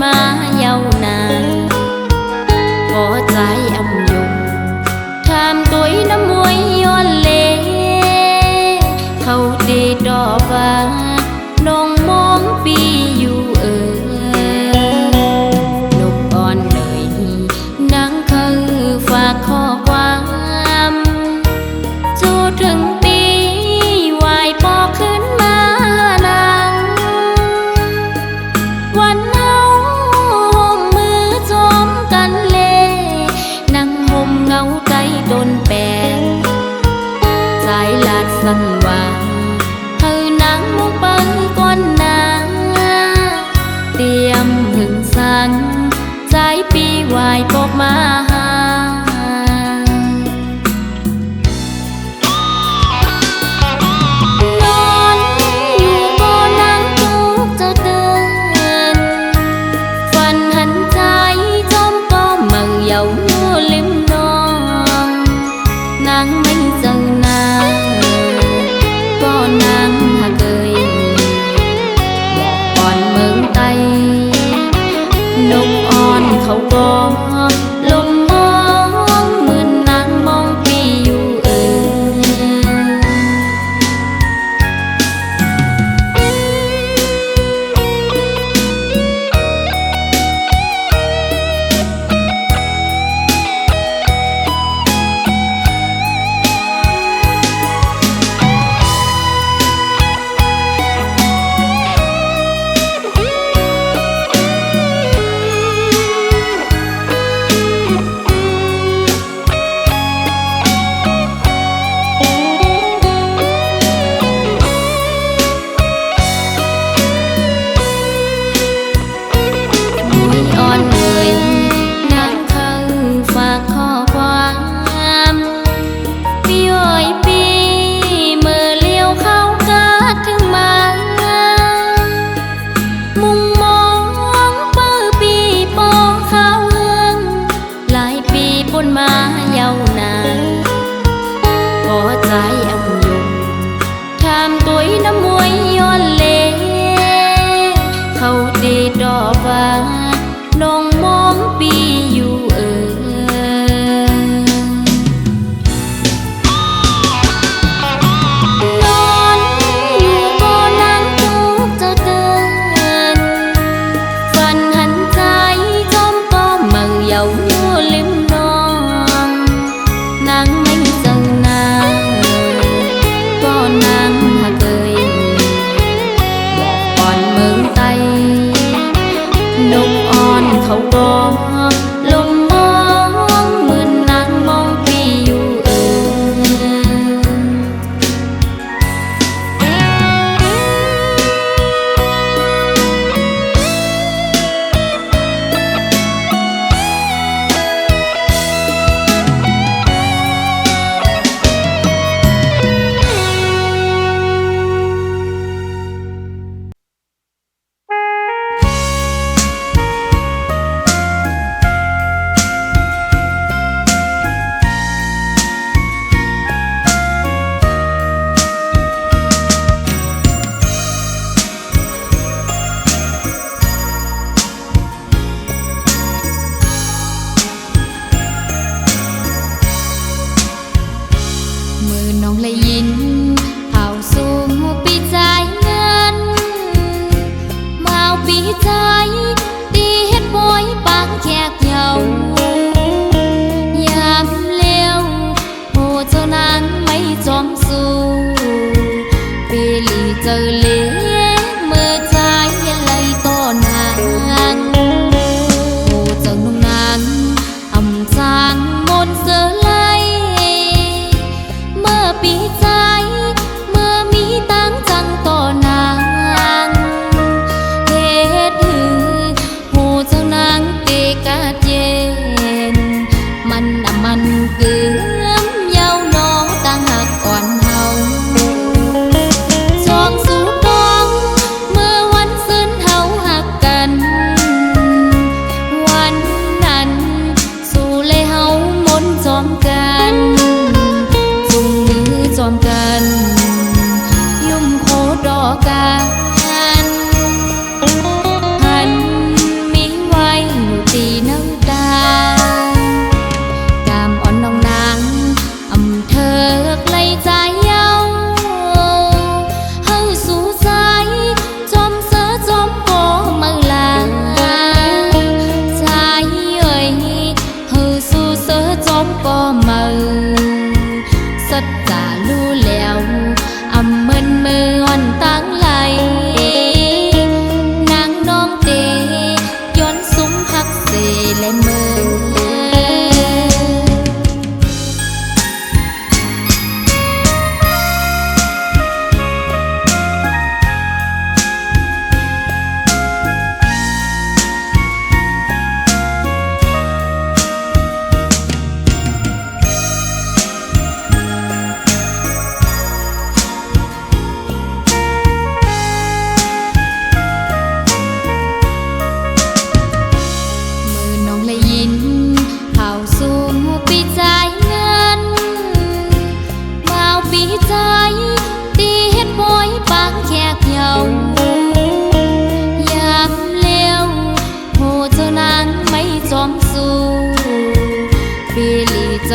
มาเยาวนานก็ใจอำยุงทำตัวน้ำมวยย้อนเลเขาดีดอกว่าน้องมองปีอยู่นกอ่อนเลยนังคือฝากข้อความจูถึงปีวายปอกขึ้นมานางวันเฮาห่มมือจอมกันเลนั่งห่มเงาใจโดนแปงสายลาดสั่นว่าเธอนางลงไปก่อนนาเตรียมหึงสันใจปีวายปอกมาหานอนอยู่บ่นั่งทุกเจ้าเตือนฝันหันใจจอมก็มั่งเยาอยู่ริมนองนางไม่เจอนางก็นางหาเคยบอกก่อนเมืองไตนกอ่อนเขาก็ลมมองเหมือนนางมองปีอยู่มาเยาวนานก็ใจอำยุงทำตัวน้ำมวยย้อนเลเขาดีดอกว่าน้องมองปีอยู่นอนอยู่บ่นั่งทุกเจ้าเตือนฝันหันใจจอมก็มั่งเยาอยู่ริมนางไม่เจอนางก็นางหาเคยบอกก่อนเมืองไตนกอ่อนเขาก็ลมมองเหมือนนางมองปีอยู่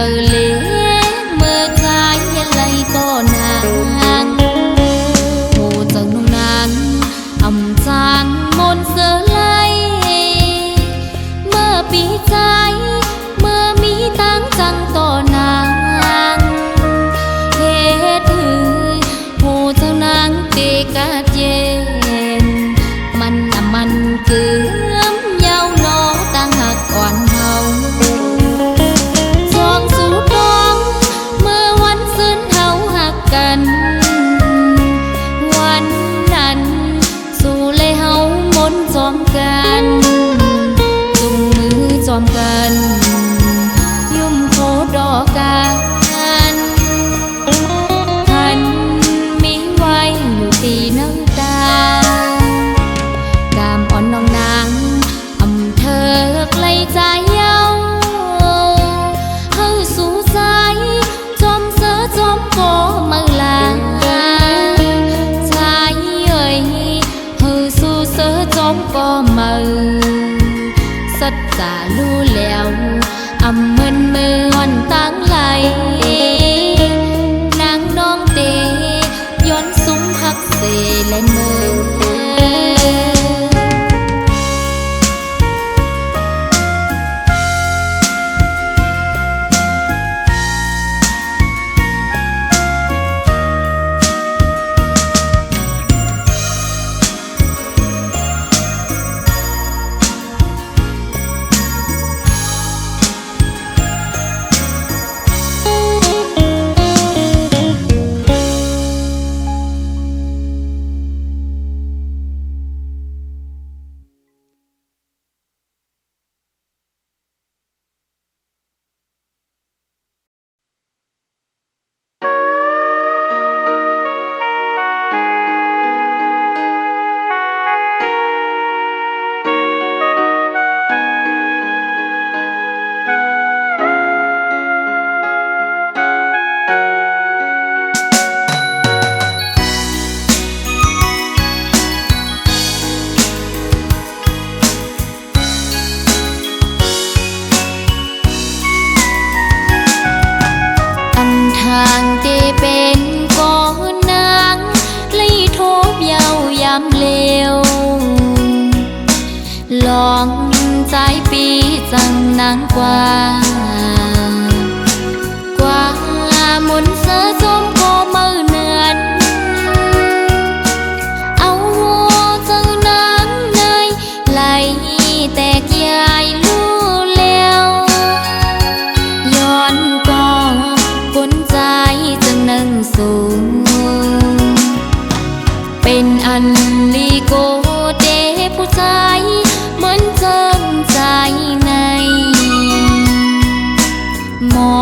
lễ mơ trái lấy có nàng hồ dần nàng ẩm sang môn sơ lấy mơ bị trái mơ mỹ tăng trăng to nàng hết hư hồ dần nàng tê cá chêมันคือเย้าโนตั้งหักอ่อนเฮาสองสู่ดองเมื่อวันซึ้นเฮาหักกันวันนั้นสู่เลยเฮามนจอมกันจุงมือจอมกันยุ่มโคดอกกันท่านมีไว้อยู่ที่น้ำตาอ่อนน้องนางอำเธอไกลใจเย้าเฮาสู่ใจจอมเสือจอมโคมือลาใจเอ่ยเฮาสู่เสือจอมก็มือสัจจะรู้แล้วอำมึนมืออ่อนตั้งไหลนางน้องเตย้อนซุ้มหักเสและมือทางที่เป็นก้อนนางเลยโทบเยาวยามเลวลองใจปีจังนางกว่ามุนเสือจมโคมือเนือนเอาหัวจังนางเนยไหลแตกยายลู่แล้วย้อนก็ใจจึงนั่งสูงเป็นอันลีโกเดผู้ชายเหมือนเจิมใจในหมอ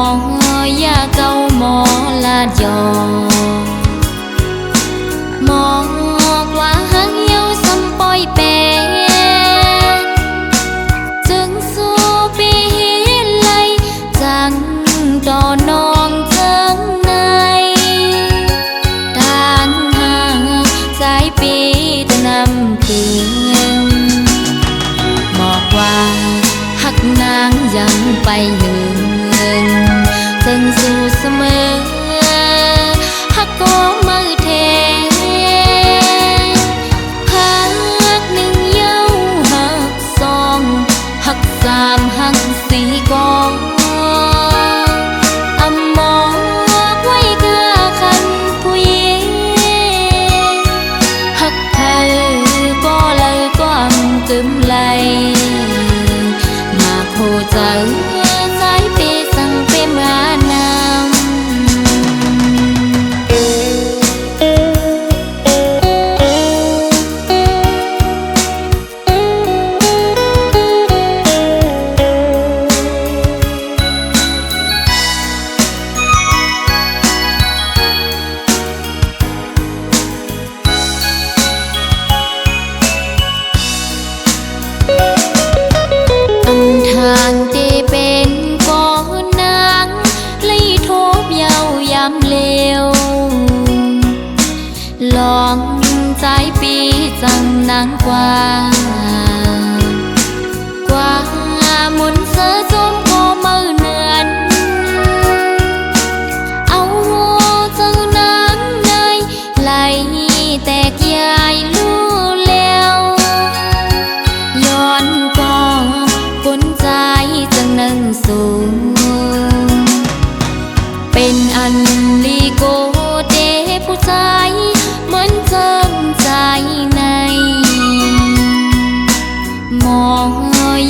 ยาเก่าหมอลาดยอหมอกว่าหังเหี่ยวซ้ำปล่อยแปรจึงสู้ปีไลจังต่อนองปีจะนำคืนบอกว่าหักนางยังไปหึงจึงสู่เสมอหักก็มือเทหักหนึ่งเย้าหักสองหักสามหักสี่กองอำมองไว้กะคันผู้หญิงก็เลยก็กึมไหลมาโคใจสายเปสั่งเปมานำทางที่เป็นก้อนนางเลยโทบเยาวยามเลวลองใจปีจังนางกว่ามุนเสือจมโคมือเนือน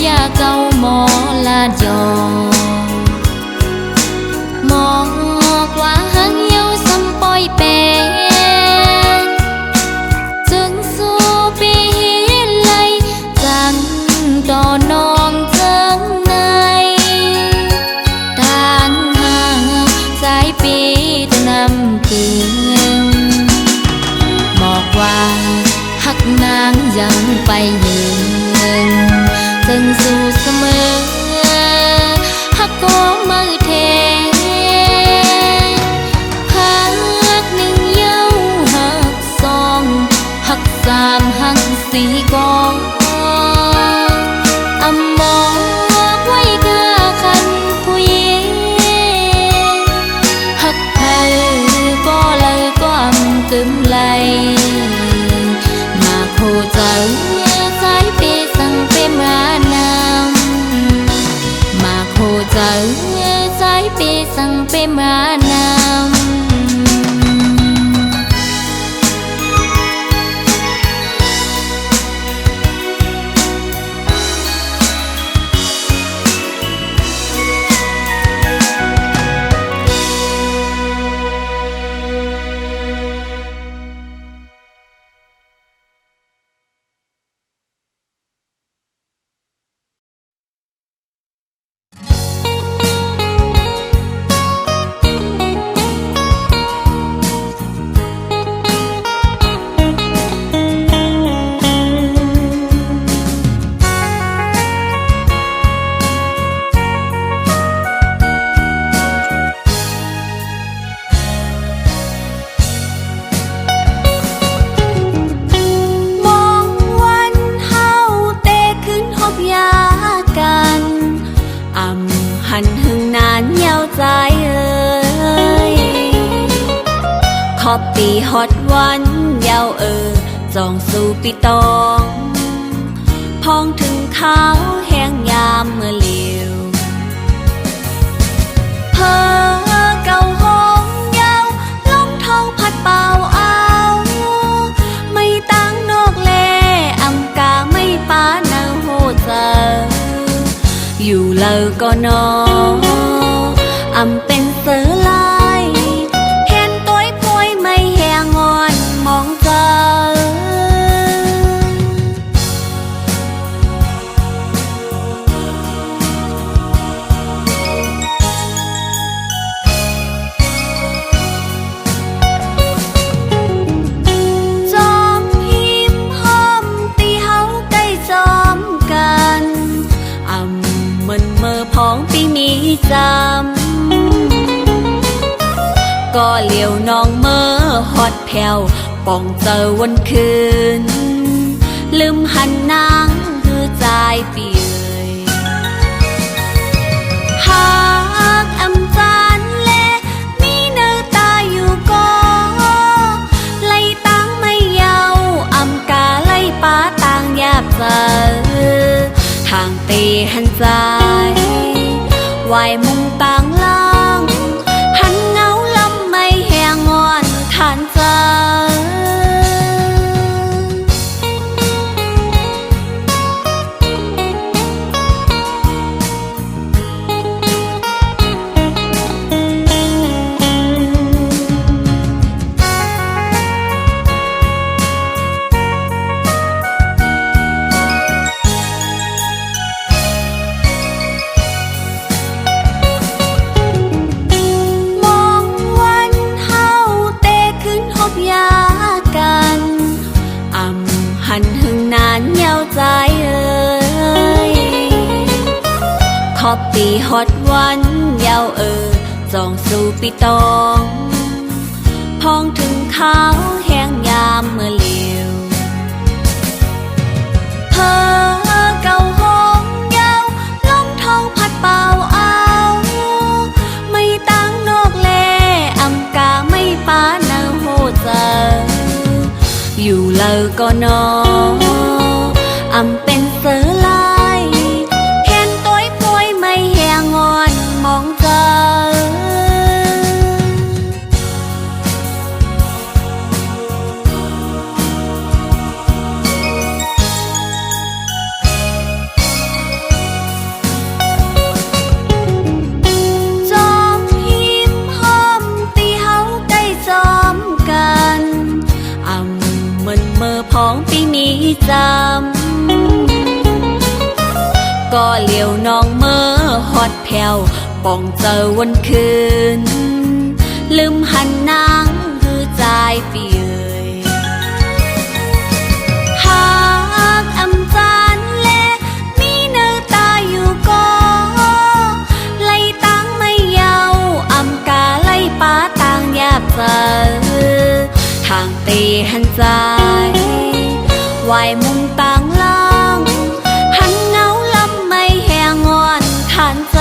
อย่าเก้าหมอลาดยอหมอกว่าหังเยาซ้ำปอยแปงจึงสู้ปีเลยจังต่อนองเจิงในทางห่างสายปีตะนำคืนบอกว่าหักนางยังไปยืนจึงสู้เสมอหักก็มือเทหักหนึ่งเย้าหักสองหักสามหักสี่ก็อำบอกไว้กาคันผู้หญิงหักเธอก็เลยก็อำตึมไหลมาโคเจอสายเปสังเปมานำมาโคเจอสายเปสังเปมานำหันหึงนานยาวใจเอ่ยขอบปีฮอดวันยาวจองสู่ปีตองพองถึงข้าวแห้งยามเมื่อเลียวเพอเก่าห้องยาวลมทองพัดเป่าเอาไม่ตั้งนอกแลอำกาไม่ป้าเนาโหเจออยู่เลยก็นออำเป็นเสือลายเห็นตัวพวยไม่แหงอ่อนมองเจอจอมหิมห้อมตีเฮาใกล้จอมกันมันเมื่อพ้องปีมีจำก็เหลียวน้องเมื่อฮอดแผ่วป่องเจอวันคืนลืมหันนางคือใจเปียหักอำจานเล่มีเนื้อตาอยู่ก็ไล่ตั้งไม่เยาอำกาไล่ป้าต่างยาบเจอทางเตหันใจวายมุงต่างล่างหันเงาลำไม่แหงอ่อนทานใจหันหึงนานยาวใจเอ่ยขอบปีฮอดวันยาวจองสู่ปีตองพองถึงข้าวแห้งยามเมื่อเลียวเพอเก่าห้องยาวลมทองพัดเป่าเอาไม่ตั้งนอกแลอำกาไม่ป้าเนาโหเจออยู่เลยก็นออำเป็นเสือลายเห็นตัวพวยไม่แหงอ่อนมองเจอ ก็เหลียวน้องเมื่อฮอดแผ่วป่องเจอวันคืนลืมหันนางคือใจปีเอ่ยหากอำจานและมีเนื้อตาอยู่ก็ไล่ตั้งไม่เยาอำกาไล่ป้าต่างยาบเจอทางตีหันใจวายมุงต่างล่างหันเงาลำไม่แหงอ่อนทานใจ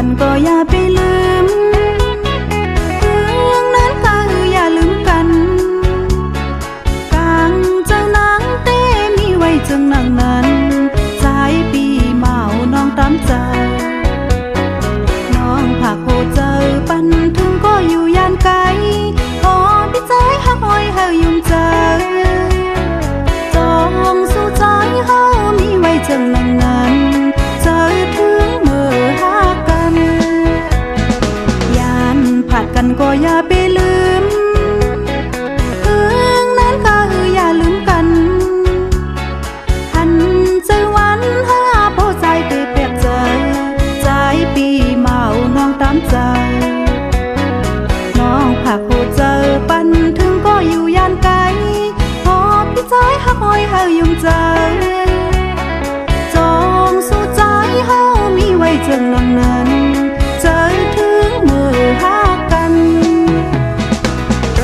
กันก็อย่าไปลืมเรื่องนั้นก็อย่าลืมกันกางเจ้านางเต้มีไว้จึงนางนั้นใจปีเมาน้องตามใจน้องผักโหเจอปันถึงก็อยู่ย่านไกลขอพี่ใจหักหอยเฮายุ่งเจอจองสู้ใจเฮามีไว้จึงนางนั้นเจอถึงเมื่อหากันยานผัดกันก็อย่าไปลืมเรื่องนั้นก็อย่าลืมกันหันใจวันหาโพใจเปรียบเจอใจปีเมาน้องตามใจน้องผักโหเจอปันถึงก็อยู่ย่านไกลพอพี่ใจหักหอยเฮายุ่งเจอจองสู้ใจเฮามีไว้จึงนางนั้นเจอถึงเมื่อหากัน เ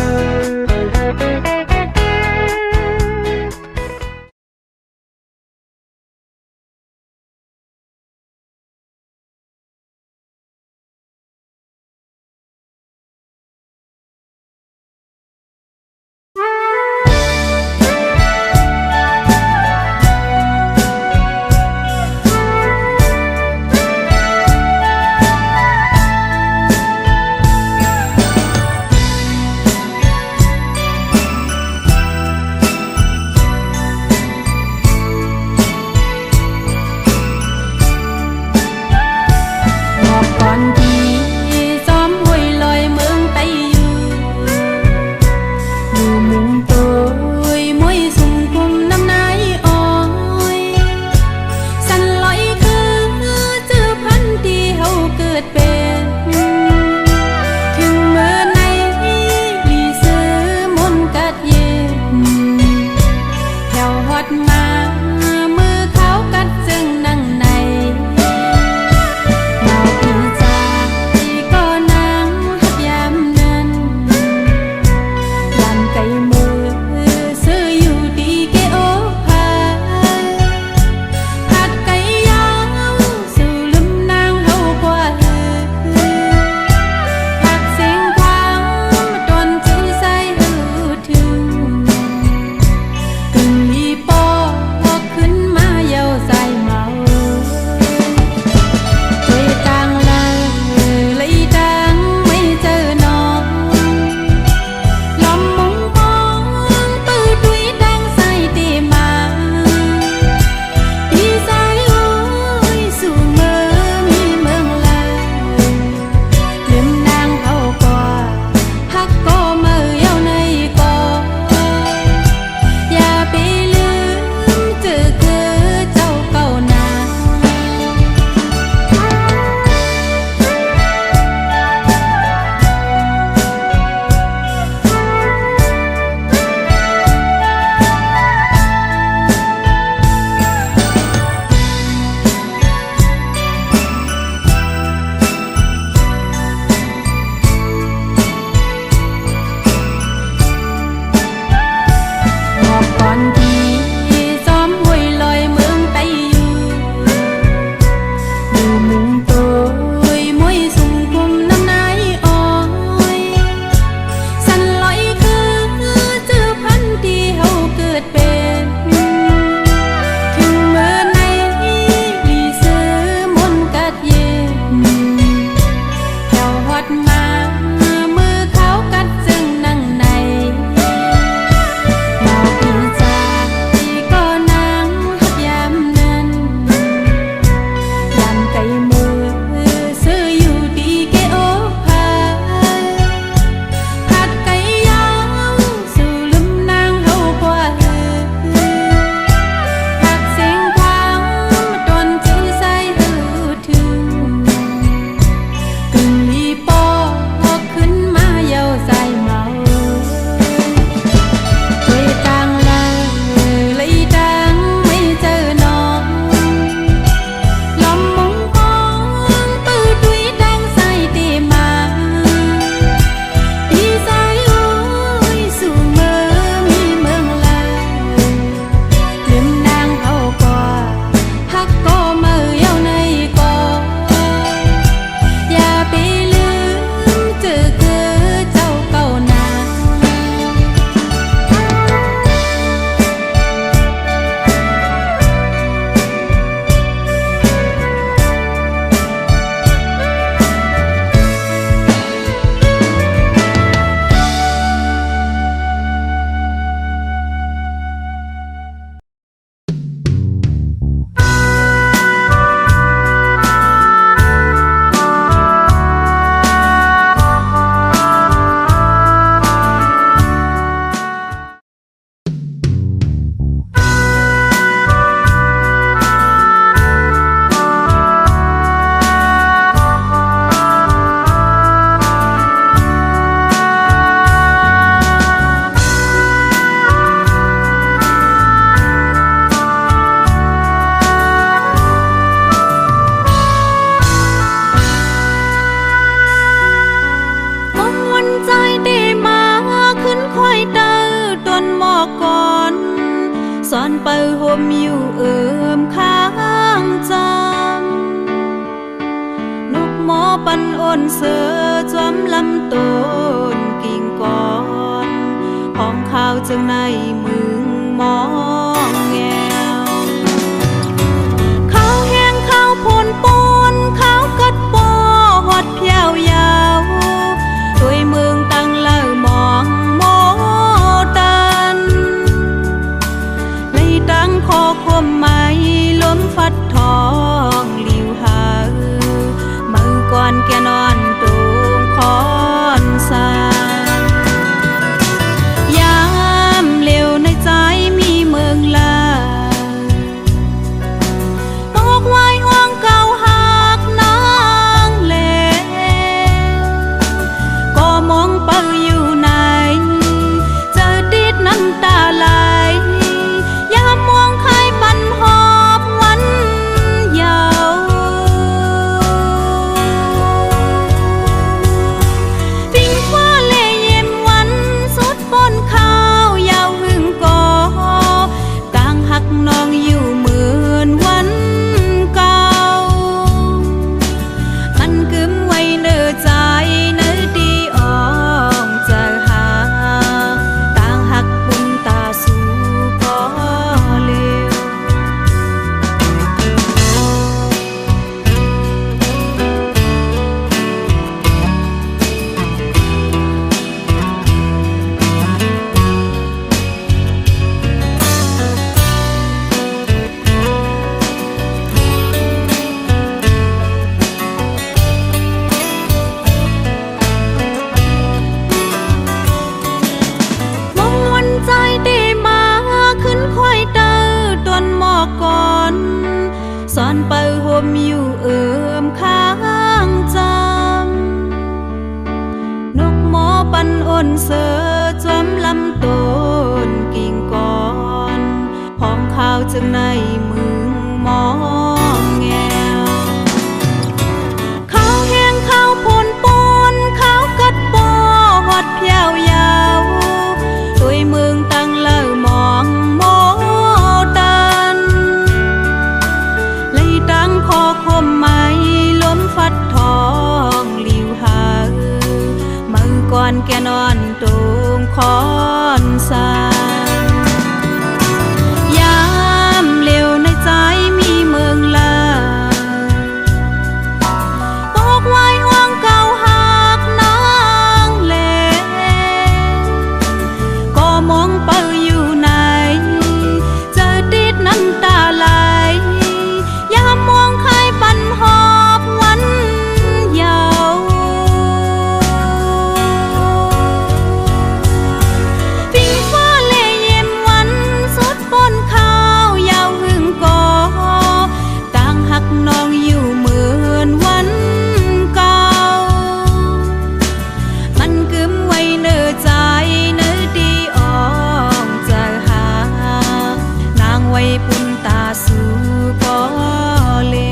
หมอปันอ่อนเสือจอมลำต้นกิ่งก่อนของข้าวจึงในมึงมองแงวข้าวแห้งข้าวผลปนข้าวกัดปอหอดเพียวยาวด้วยเมืองตั้งเล่ามองโมตันเลยตั้งคอความหมายล้มฟัดทองลิวหามือก่อนแกนอนตูงคอนสายามเร็วในใจมีเมืองลาบอกไว้ห้องเก่าหักนางเลก็มองเป้าอยู่ไหนเจอติดน้ำตาไหลยามมองใครปันหอบวันยาวปิงฟ้าเล่เย็มวันสุดปนข้าวยาวหึงก่อต่างหักน้องอยู่เหมือนวันเก่ามันกึมไว้เนื้อใจเนื้อดีอ่องจะหาต่างหักบุญตาสู่ก็เลวมองวันใจได้มาขึ้นค่อยเตอตนหมอกก่อนสอนเปิห่มอยู่เอิมข้างจำนกหมอปันอ่อนเสือจอมลำต้นกิ่งก่อนพองข้าวจึงในมึงมองแงวข้าวแห้งข้าวผลปนข้าวกัดปอหอดเพียวยาวด้วยเมืองตั้งเล่ามองโมตันเลยตั้งคอความหมายล้มฟัดทองลิวหามือก่อนแกนอนตูงคอนสายามเร็วในใจมีเมืองลาบอกไว้ห้องเก่าหักนางเลก็มองเป้าอยู่ไหนเจอติดน้ำตาไหลยามมองใครปันหอบวันยาวปิงฟ้าเล่เย็มวันสุดปนข้าวยาวหึงก่อต่างหักน้องอยู่เหมือนวันเก่ามันกึมไว้เนื้อใจเนื้อดีอ่องจะหานางไว้ปุ่นตาสู่ก็เลว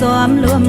ซ้อมรวม